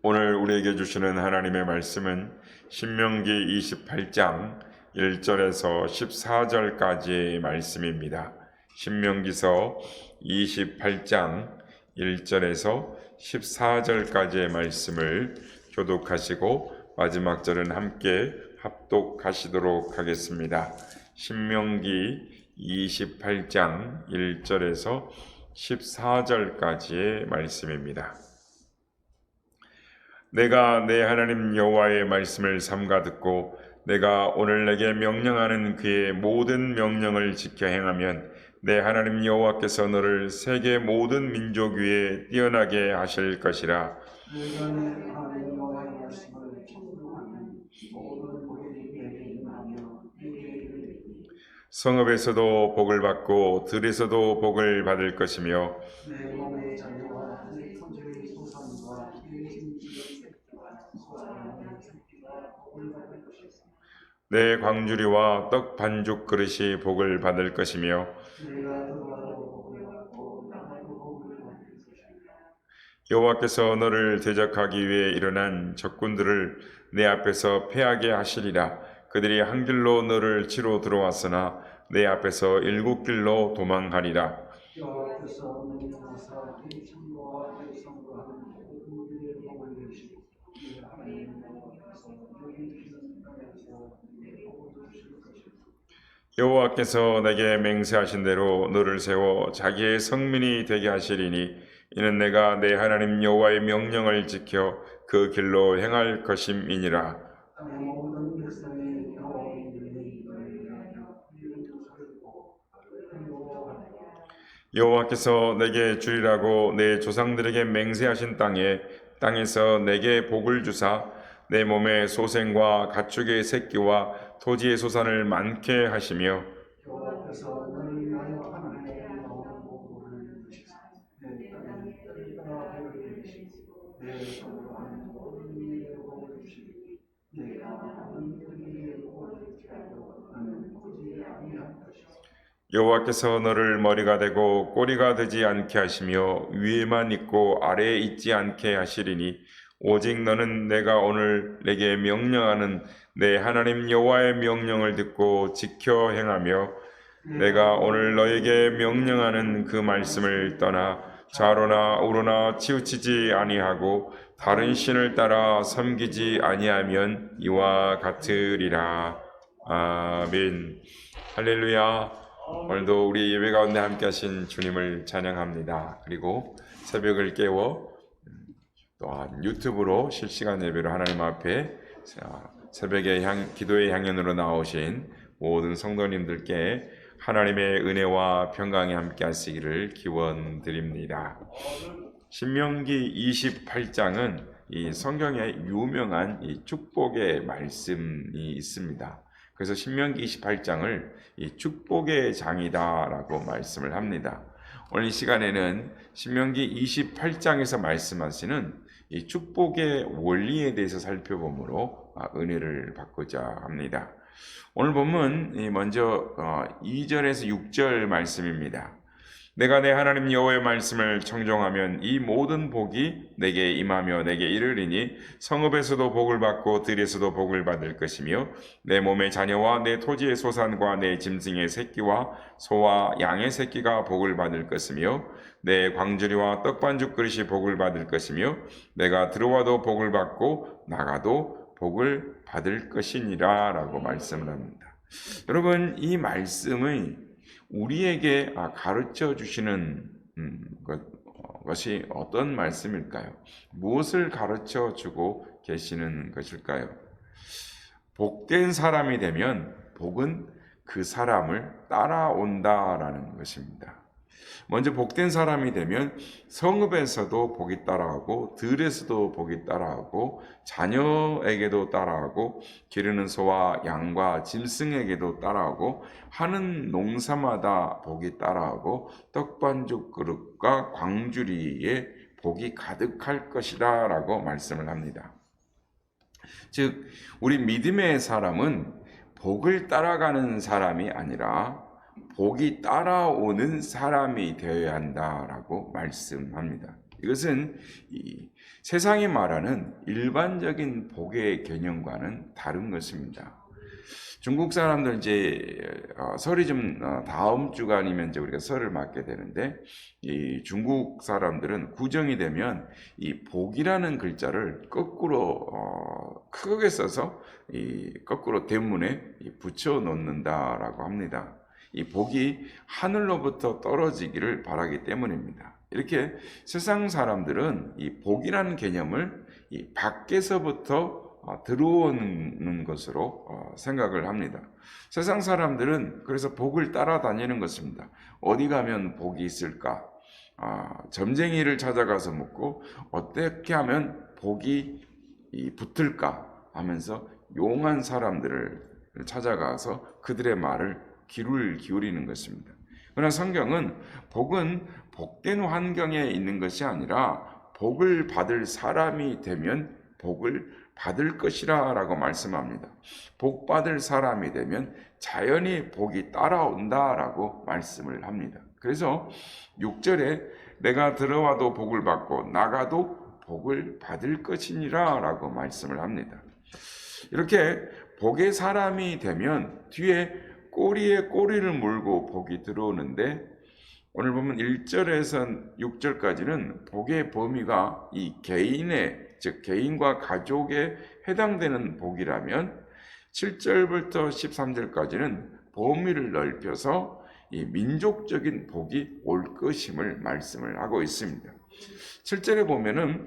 오늘 우리에게 주시는 하나님의 말씀은 신명기 28장 1절에서 14절까지의 말씀입니다. 신명기서 28장 1절에서 14절까지의 말씀을 교독하시고 마지막 절은 함께 합독하시도록 하겠습니다. 신명기 28장 1절에서 14절까지의 말씀입니다. 내가 내 하나님 여호와의 말씀을 삼가 듣고 내가 오늘 내게 명령하는 그의 모든 명령을 지켜 행하면 내 하나님 여호와께서 너를 세계 모든 민족 위에 뛰어나게 하실 것이라. 내가 내 하나님 여호와의 말씀을 청종하면 모든 복이 내게 임하며 내게 이르리니 성읍에서도 복을 받고 들에서도 복을 받을 것이며 내 몸의 자녀와 내 토지의 소산과 내 짐승의 새끼와 소와 양의 새끼가 복을 받을 것이며 내 광주리와 떡 반죽 그릇이 복을 받을 것이며 내가 들어와도 복을 받고 나가도 복을 받을 것이며 여호와께서 너를 대적하기 위해 일어난 적군들을 내 앞에서 패하게 하시리라. 그들이 한 길로 너를 치러 들어왔으나 내 앞에서 7길로 도망하리라. 여호와께서 너희 나사 네 창고와 네 성과하는 모든 일에 복을 주시고 네 하나님 여호와께서 너희 기는 땅에서 네 복을 주실 것이다. 여호와께서 내게 맹세하신 대로 너를 세워 자기의 성민이 되게 하시리니 이는 내가 내 하나님 여호와의 명령을 지켜 그 길로 행할 것임이니라. 땅의 모든 백성이 여호와의 이름을 위하여 이를 부르고 행복하리라. 여호와께서 내게 주리라고 내 조상들에게 맹세하신 땅에서 내게 복을 주사 내 몸의 소생과 가축의 새끼와 토지의 소산을 많게 하시며 여호와께서 너를 위하여 하나님의 놀라운 복을 주시사 내 땅에 뜰 따라 배를 내시고 내 손으로 하는 모든 일에 복을 주시니 내가 하는 일에 복을 주하고 나는 꾸지 아니할 것이다. 여호와께서 너를 머리가 되고 꼬리가 되지 않게 하시며 위에만 있고 아래에 있지 않게 하시리니 오직 너는 내가 오늘 내게 명령하는 내 하나님 여호와의 명령을 듣고 지켜 행하며 내가 오늘 너에게 명령하는 그 말씀을 떠나 좌로나 우로나 치우치지 아니하고 다른 신을 따라 섬기지 아니하면 이와 같으리라. 아멘. 할렐루야. 오늘도 우리 예배 가운데 함께 하신 주님을 찬양합니다. 그리고 새벽을 깨워 또한 유튜브로 실시간 예배로 하나님 앞에 새벽의 기도의 향연으로 나오신 모든 성도님들께 하나님의 은혜와 평강이 함께 하시기를 기원드립니다. 신명기 28장은 이 성경에 유명한 이 축복의 말씀이 있습니다. 그래서 신명기 28장을 이 축복의 장이다라고 말씀을 합니다. 오늘 이 시간에는 신명기 28장에서 말씀하시는 이 축복의 원리에 대해서 살펴보므로 은혜를 받고자 합니다. 오늘 본문 먼저 2절에서 6절 말씀입니다. 내가 내 하나님 여호와의 말씀을 청종하면 이 모든 복이 내게 임하며 내게 이르리니 성읍에서도 복을 받고 들에서도 복을 받을 것이며 내 몸의 자녀와 내 토지의 소산과 내 짐승의 새끼와 소와 양의 새끼가 복을 받을 것이며 내 광주리와 떡반죽 그릇이 복을 받을 것이며 내가 들어와도 복을 받고 나가도 복을 받을 것이니라 라고 말씀을 합니다. 여러분, 이 말씀의 우리에게 가르쳐 주시는 것이 어떤 말씀일까요? 무엇을 가르쳐 주고 계시는 것일까요? 복된 사람이 되면 복은 그 사람을 따라온다라는 것입니다. 먼저 복된 사람이 되면 성읍에서도 복이 따라오고 들에서도 복이 따라오고 자녀에게도 따라오고 기르는 소와 양과 짐승에게도 따라오고 하는 농사마다 복이 따라오고 떡반죽 그릇과 광주리에 복이 가득할 것이다 라고 말씀을 합니다. 즉 우리 믿음의 사람은 복을 따라가는 사람이 아니라 복이 따라오는 사람이 되어야 한다라고 말씀합니다. 이것은 이 세상이 말하는 일반적인 복의 개념과는 다른 것입니다. 중국 사람들 이제 설이 좀 다음 주가 아니면 이제 우리가 설을 맞게 되는데, 이 중국 사람들은 구정이 되면 이 복이라는 글자를 거꾸로 크게 써서 이 거꾸로 대문에 붙여 놓는다라고 합니다. 이 복이 하늘로부터 떨어지기를 바라기 때문입니다. 이렇게 세상 사람들은 이 복이라는 개념을 이 밖에서부터 들어오는 것으로 생각을 합니다. 세상 사람들은 그래서 복을 따라다니는 것입니다. 어디 가면 복이 있을까? 점쟁이를 찾아가서 묻고 어떻게 하면 복이 붙을까 하면서 용한 사람들을 찾아가서 그들의 말을 귀를 기울이는 것입니다. 그러나 성경은 복은 복된 환경에 있는 것이 아니라 복을 받을 사람이 되면 복을 받을 것이라 라고 말씀합니다. 복 받을 사람이 되면 자연히 복이 따라온다 라고 말씀을 합니다. 그래서 6절에 내가 들어와도 복을 받고 나가도 복을 받을 것이니라 라고 말씀을 합니다. 이렇게 복의 사람이 되면 뒤에 꼬리에 꼬리를 물고 복이 들어오는데, 오늘 보면 1절에서 6절까지는 복의 범위가 이 개인의, 즉 개인과 가족에 해당되는 복이라면 7절부터 13절까지는 범위를 넓혀서 이 민족적인 복이 올 것임을 말씀을 하고 있습니다. 7절에 보면은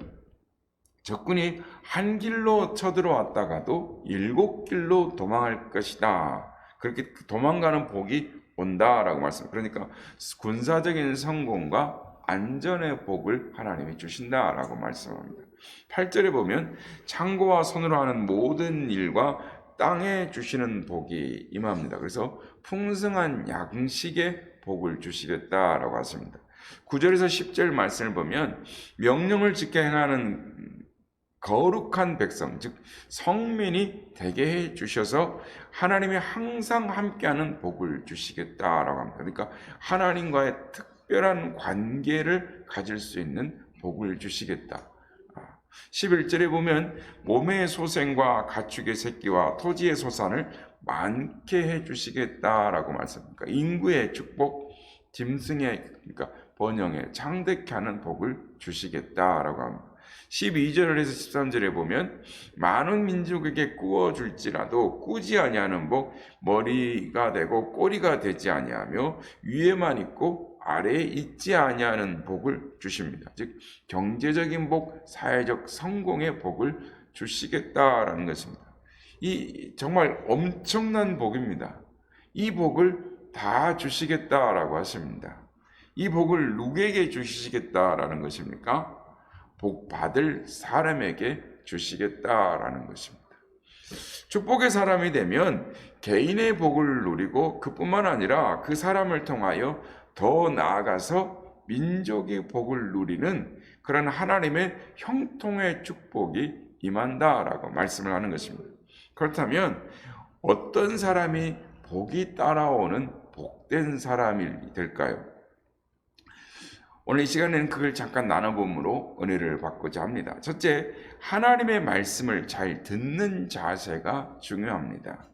적군이 한 길로 쳐들어왔다가도 7길로 도망할 것이다. 그렇게 도망가는 복이 온다라고 말씀. 그러니까 군사적인 성공과 안전의 복을 하나님이 주신다라고 말씀합니다. 8절에 보면 창고와 손으로 하는 모든 일과 땅에 주시는 복이 임합니다. 그래서 풍성한 양식의 복을 주시겠다라고 하십니다. 9절에서 10절 말씀을 보면 명령을 지켜 행하는 거룩한 백성, 즉 성민이 되게 해 주셔서 하나님이 항상 함께하는 복을 주시겠다라고 합니다. 그러니까 하나님과의 특별한 관계를 가질 수 있는 복을 주시겠다. 11절에 보면 몸의 소생과 가축의 새끼와 토지의 소산을 많게 해 주시겠다라고 말씀합니다. 인구의 축복, 짐승의, 그러니까 번영에 창대케 하는 복을 주시겠다라고 합니다. 12절에서 13절에 보면 많은 민족에게 꾸어줄지라도 꾸지 아니하는 복, 머리가 되고 꼬리가 되지 아니하며 위에만 있고 아래에 있지 아니하는 복을 주십니다. 즉 경제적인 복, 사회적 성공의 복을 주시겠다라는 것입니다. 이 정말 엄청난 복입니다. 이 복을 다 주시겠다라고 하십니다. 이 복을 누구에게 주시겠다라는 것입니까? 복 받을 사람에게 주시겠다라는 것입니다. 축복의 사람이 되면 개인의 복을 누리고 그뿐만 아니라 그 사람을 통하여 더 나아가서 민족의 복을 누리는 그런 하나님의 형통의 축복이 임한다라고 말씀을 하는 것입니다. 그렇다면 어떤 사람이 복이 따라오는 복된 사람이 될까요? 오늘 이 시간에는 그걸 잠깐 나눠봄으로 은혜를 받고자 합니다. 첫째, 하나님의 말씀을 잘 듣는 자세가 중요합니다.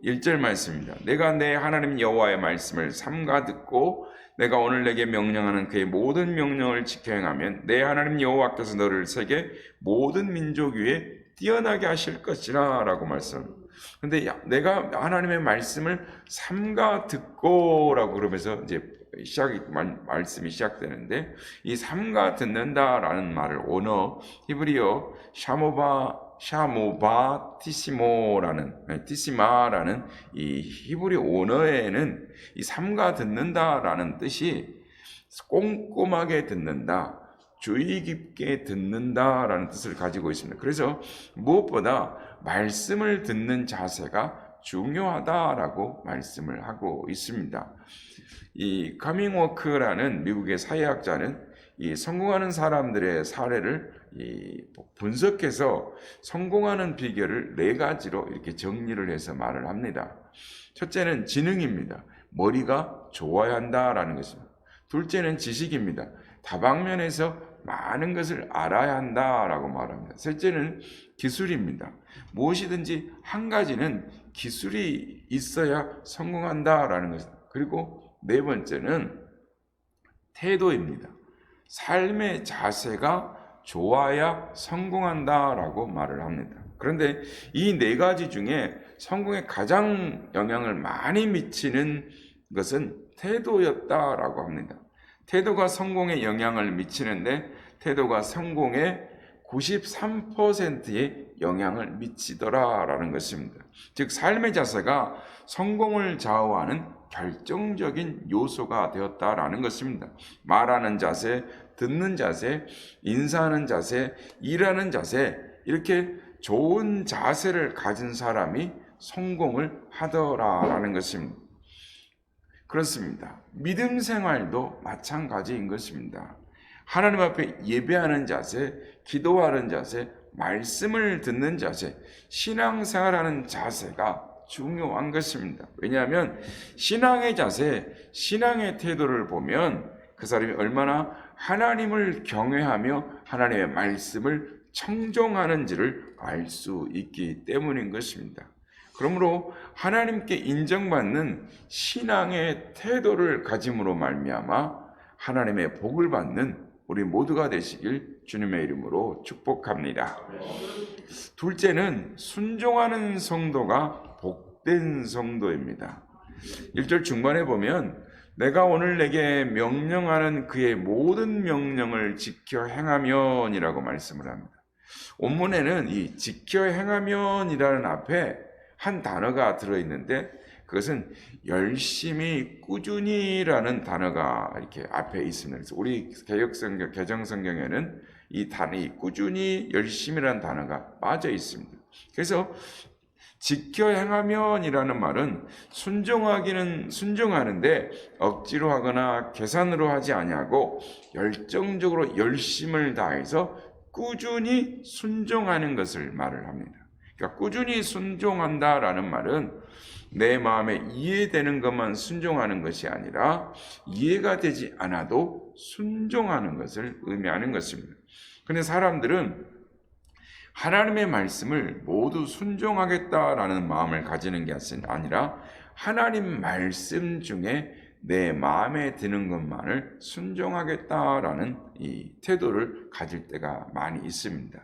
1절 말씀입니다. 내가 내 하나님 여호와의 말씀을 삼가 듣고 내가 오늘 내게 명령하는 그의 모든 명령을 지켜 행하면 내 하나님 여호와께서 너를 세계 모든 민족 위에 뛰어나게 하실 것이라 라고 말씀합니다. 근데 내가 하나님의 말씀을 삼가 듣고 라고 그러면서 이제 말씀이 시작되는데, 이 삼가 듣는다라는 말을 원어 히브리어 샤모바 티시마라는 이 히브리 원어에는 이 삼가 듣는다라는 뜻이 꼼꼼하게 듣는다, 주의 깊게 듣는다라는 뜻을 가지고 있습니다. 그래서 무엇보다 말씀을 듣는 자세가 중요하다라고 말씀을 하고 있습니다. 이 카밍워크라는 미국의 사회학자는 이 성공하는 사람들의 사례를 분석해서 성공하는 비결을 4가지로 이렇게 정리를 해서 말을 합니다. 첫째는 지능입니다. 머리가 좋아야 한다라는 것입니다. 둘째는 지식입니다. 다방면에서 많은 것을 알아야 한다라고 말합니다. 셋째는 기술입니다. 무엇이든지 한 가지는 기술이 있어야 성공한다라는 것입니다. 그리고 네 번째는 태도입니다. 삶의 자세가 좋아야 성공한다라고 말을 합니다. 그런데 이 네 가지 중에 성공에 가장 영향을 많이 미치는 것은 태도였다라고 합니다. 태도가 성공에 영향을 미치는데 태도가 성공의 93%의 영향을 미치더라라는 것입니다. 즉 삶의 자세가 성공을 좌우하는 결정적인 요소가 되었다라는 것입니다. 말하는 자세, 듣는 자세, 인사하는 자세, 일하는 자세, 이렇게 좋은 자세를 가진 사람이 성공을 하더라라는 것입니다. 그렇습니다. 믿음 생활도 마찬가지인 것입니다. 하나님 앞에 예배하는 자세, 기도하는 자세, 말씀을 듣는 자세, 신앙생활하는 자세가 중요한 것입니다. 왜냐하면 신앙의 자세, 신앙의 태도를 보면 그 사람이 얼마나 하나님을 경외하며 하나님의 말씀을 청종하는지를 알 수 있기 때문인 것입니다. 그러므로 하나님께 인정받는 신앙의 태도를 가짐으로 말미암아 하나님의 복을 받는 우리 모두가 되시길 주님의 이름으로 축복합니다. 둘째는 순종하는 성도가 복된 성도입니다. 1절 중반에 보면 내가 오늘 내게 명령하는 그의 모든 명령을 지켜 행하면이라고 말씀을 합니다. 원문에는 이 지켜 행하면이라는 앞에 한 단어가 들어있는데 그것은 열심히 꾸준히라는 단어가 이렇게 앞에 있습니다. 그래서 우리 개혁성경, 개정성경에는 이 단어, 이 꾸준히 열심히라는 단어가 빠져 있습니다. 그래서 지켜 행하면이라는 말은 순종하기는 순종하는데 억지로 하거나 계산으로 하지 아니하고 열정적으로 열심을 다해서 꾸준히 순종하는 것을 말을 합니다. 그러니까 꾸준히 순종한다라는 말은 내 마음에 이해되는 것만 순종하는 것이 아니라 이해가 되지 않아도 순종하는 것을 의미하는 것입니다. 그런데 사람들은 하나님의 말씀을 모두 순종하겠다라는 마음을 가지는 게 아니라 하나님 말씀 중에 내 마음에 드는 것만을 순종하겠다라는 이 태도를 가질 때가 많이 있습니다.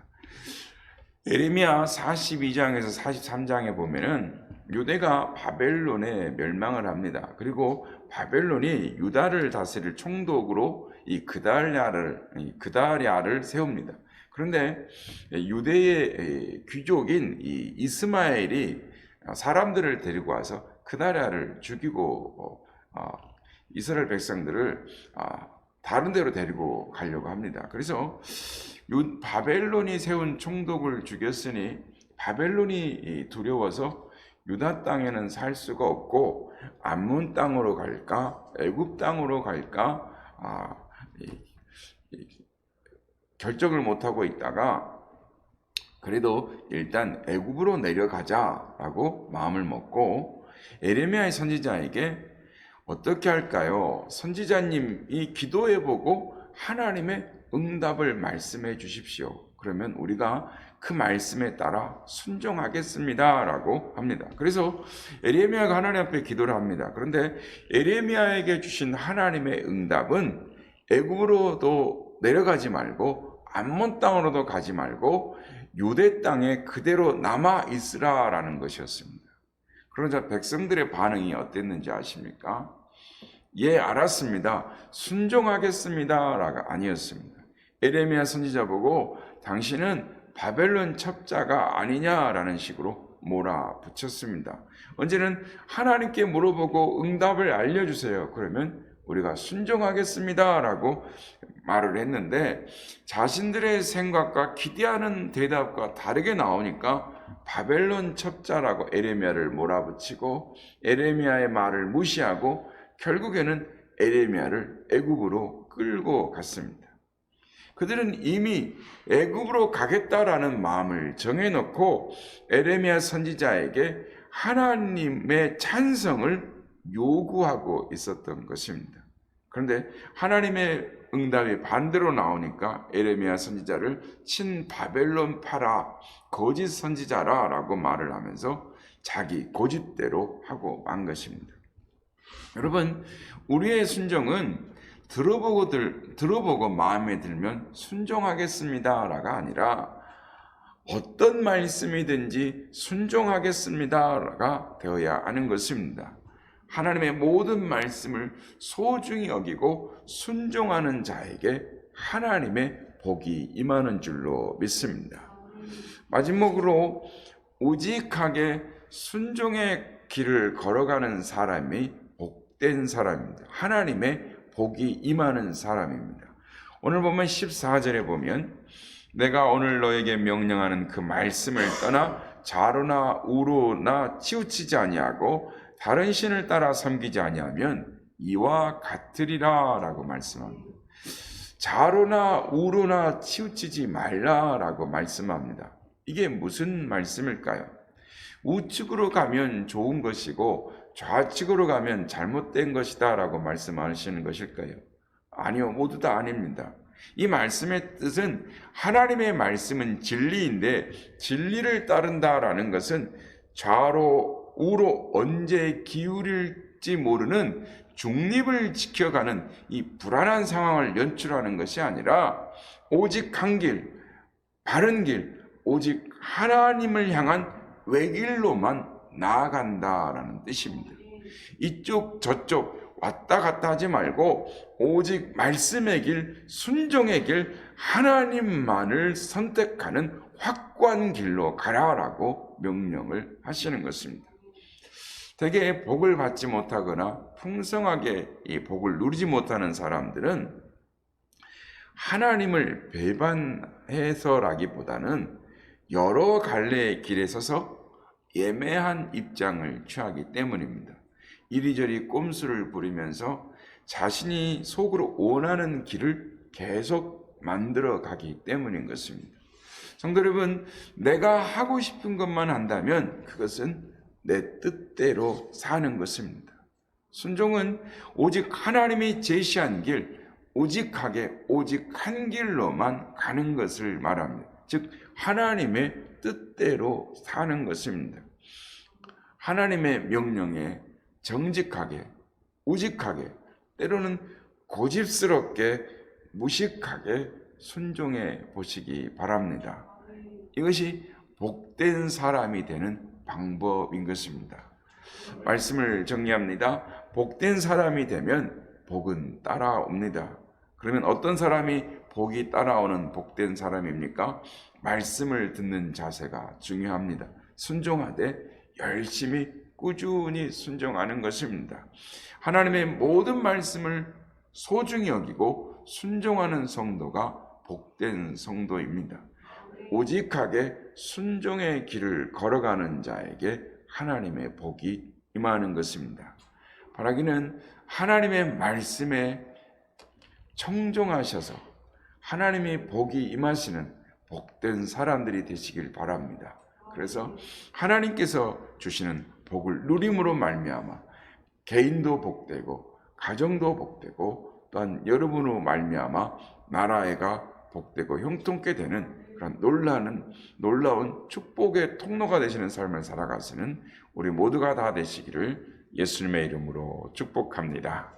예레미야 42장에서 43장에 보면은 유대가 바벨론에 멸망을 합니다. 그리고 바벨론이 유다를 다스릴 총독으로 이 그다랴를 세웁니다. 그런데 유대의 귀족인 이 이스마엘이 사람들을 데리고 와서 그다랴를 죽이고 이스라엘 백성들을 다른 데로 데리고 가려고 합니다. 그래서 바벨론이 세운 총독을 죽였으니 바벨론이 두려워서 유다 땅에는 살 수가 없고 암몬 땅으로 갈까 애굽 땅으로 갈까 결정을 못하고 있다가 그래도 일단 애굽으로 내려가자라고 마음을 먹고 예레미야의 선지자에게 어떻게 할까요? 선지자님이 기도해보고 하나님의 응답을 말씀해 주십시오. 그러면 우리가 그 말씀에 따라 순종하겠습니다 라고 합니다. 그래서 예레미야가 하나님 앞에 기도를 합니다. 그런데 예레미야에게 주신 하나님의 응답은 애굽으로도 내려가지 말고 암몬 땅으로도 가지 말고 유대 땅에 그대로 남아 있으라라는 것이었습니다. 그러자 백성들의 반응이 어땠는지 아십니까? 예, 알았습니다. 순종하겠습니다라가 아니었습니다. 예레미야 선지자 보고 당신은 바벨론 첩자가 아니냐라는 식으로 몰아붙였습니다. 언제는 하나님께 물어보고 응답을 알려주세요. 그러면 우리가 순종하겠습니다라고 말을 했는데 자신들의 생각과 기대하는 대답과 다르게 나오니까 바벨론 첩자라고 예레미야를 몰아붙이고 예레미야의 말을 무시하고 결국에는 예레미야를 애굽으로 끌고 갔습니다. 그들은 이미 애굽으로 가겠다라는 마음을 정해놓고 예레미야 선지자에게 하나님의 찬성을 요구하고 있었던 것입니다. 그런데 하나님의 응답이 반대로 나오니까 에레미야 선지자를 친바벨론 파라 거짓 선지자라 라고 말을 하면서 자기 고집대로 하고 만 것입니다. 여러분, 우리의 순종은 들어보고 마음에 들면 순종하겠습니다라가 아니라 어떤 말씀이든지 순종하겠습니다가 되어야 하는 것입니다. 하나님의 모든 말씀을 소중히 여기고 순종하는 자에게 하나님의 복이 임하는 줄로 믿습니다. 마지막으로 오직하게 순종의 길을 걸어가는 사람이 복된 사람입니다. 하나님의 복이 임하는 사람입니다. 오늘 보면 14절에 보면 내가 오늘 너에게 명령하는 그 말씀을 떠나 좌로나 우로나 치우치지 아니하고 다른 신을 따라 섬기지 아니하면 이와 같으리라 라고 말씀합니다. 좌로나 우로나 치우치지 말라라고 말씀합니다. 이게 무슨 말씀일까요? 우측으로 가면 좋은 것이고 좌측으로 가면 잘못된 것이다 라고 말씀하시는 것일까요? 아니요, 모두 다 아닙니다. 이 말씀의 뜻은 하나님의 말씀은 진리인데 진리를 따른다라는 것은 좌로 우로 언제 기울일지 모르는 중립을 지켜가는 이 불안한 상황을 연출하는 것이 아니라 오직 한 길, 바른 길, 오직 하나님을 향한 외길로만 나아간다라는 뜻입니다. 이쪽 저쪽 왔다 갔다 하지 말고 오직 말씀의 길, 순종의 길, 하나님만을 선택하는 확고한 길로 가라라고 명령을 하시는 것입니다. 대개 복을 받지 못하거나 풍성하게 이 복을 누리지 못하는 사람들은 하나님을 배반해서라기보다는 여러 갈래의 길에 서서 예매한 입장을 취하기 때문입니다. 이리저리 꼼수를 부리면서 자신이 속으로 원하는 길을 계속 만들어 가기 때문인 것입니다. 성도 여러분, 내가 하고 싶은 것만 한다면 그것은 내 뜻대로 사는 것입니다. 순종은 오직 하나님이 제시한 길, 오직하게 오직 한 길로만 가는 것을 말합니다. 즉 하나님의 뜻대로 사는 것입니다. 하나님의 명령에 정직하게, 오직하게, 때로는 고집스럽게, 무식하게 순종해 보시기 바랍니다. 이것이 복된 사람이 되는 방법인 것입니다. 말씀을 정리합니다. 복된 사람이 되면 복은 따라옵니다. 그러면 어떤 사람이 복이 따라오는 복된 사람입니까? 말씀을 듣는 자세가 중요합니다. 순종하되 열심히 꾸준히 순종하는 것입니다. 하나님의 모든 말씀을 소중히 여기고 순종하는 성도가 복된 성도입니다. 오직하게 순종의 길을 걸어가는 자에게 하나님의 복이 임하는 것입니다. 바라기는 하나님의 말씀에 청종하셔서 하나님의 복이 임하시는 복된 사람들이 되시길 바랍니다. 그래서 하나님께서 주시는 복을 누림으로 말미암아 개인도 복되고 가정도 복되고 또한 여러분으로 말미암아 나라가 복되고 형통케 되는 그런 놀라운 축복의 통로가 되시는 삶을 살아가시는 우리 모두가 다 되시기를 예수님의 이름으로 축복합니다.